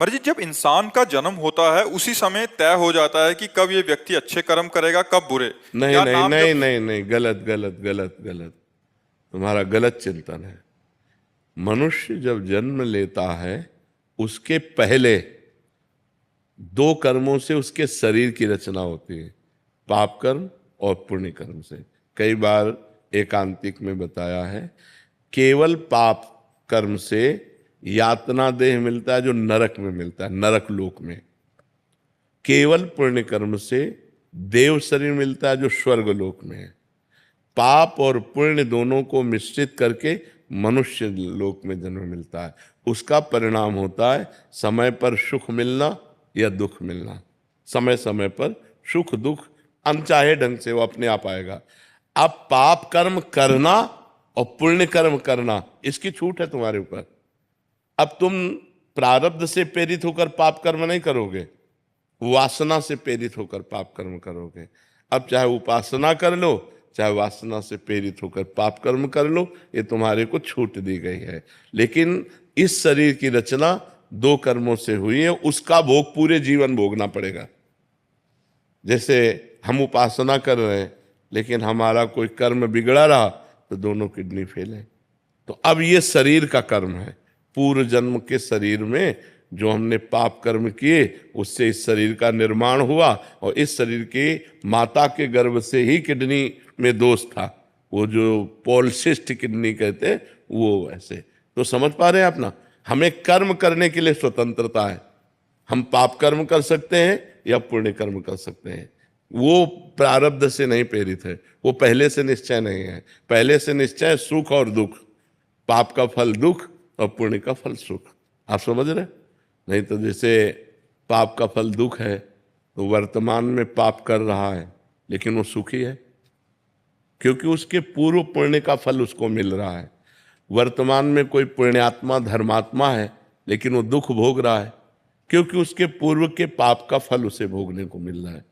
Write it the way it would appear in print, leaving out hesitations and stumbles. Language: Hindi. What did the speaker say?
पर जी जब इंसान का जन्म होता है उसी समय तय हो जाता है कि कब ये व्यक्ति अच्छे कर्म करेगा कब बुरे। नहीं क्या नहीं नाम नहीं जब नहीं नहीं, गलत गलत गलत गलत। तुम्हारा गलत चिंतन है। मनुष्य जब जन्म लेता है उसके पहले दो कर्मों से उसके शरीर की रचना होती है, पाप कर्म और पुण्य कर्म से। कई बार एकांतिक में बताया है, केवल पाप कर्म से यातना देह मिलता है जो नरक में मिलता है, नरक लोक में। केवल पुण्य कर्म से देव शरीर मिलता है जो स्वर्ग लोक में है। पाप और पुण्य दोनों को मिश्रित करके मनुष्य लोक में जन्म मिलता है। उसका परिणाम होता है समय पर सुख मिलना या दुख मिलना। समय समय पर सुख दुख अनचाहे ढंग से वो अपने आप आएगा। अब पाप कर्म करना और पुण्य कर्म करना, इसकी छूट है तुम्हारे ऊपर। अब तुम प्रारब्ध से प्रेरित होकर पाप कर्म नहीं करोगे, वासना से प्रेरित होकर पाप कर्म करोगे। अब चाहे उपासना कर लो, चाहे वासना से प्रेरित होकर पाप कर्म कर लो, ये तुम्हारे को छूट दी गई है। लेकिन इस शरीर की रचना दो कर्मों से हुई है, उसका भोग पूरे जीवन भोगना पड़ेगा। जैसे हम उपासना कर रहे हैं लेकिन हमारा कोई कर्म बिगड़ा रहा तो दोनों किडनी फेल है। तो अब ये शरीर का कर्म है। पूर्व जन्म के शरीर में जो हमने पाप कर्म किए उससे इस शरीर का निर्माण हुआ, और इस शरीर के माता के गर्भ से ही किडनी में दोष था, वो जो पॉलिसिस्ट किडनी कहते हैं वो वैसे। तो समझ पा रहे हैं आप ना, हमें कर्म करने के लिए स्वतंत्रता है। हम पाप कर्म कर सकते हैं या पुण्य कर्म कर सकते हैं। वो प्रारब्ध से नहीं प्रेरित है, वो पहले से निश्चय नहीं है। पहले से निश्चय सुख और दुख, पाप का फल दुख और पुण्य का फल सुख। आप समझ रहे? नहीं तो जैसे पाप का फल दुख है तो वर्तमान में पाप कर रहा है लेकिन वो सुखी है, क्योंकि उसके पूर्व पुण्य का फल उसको मिल रहा है। वर्तमान में कोई पुण्यात्मा धर्मात्मा है लेकिन वो दुख भोग रहा है, क्योंकि उसके पूर्व के पाप का फल उसे भोगने को मिल रहा है।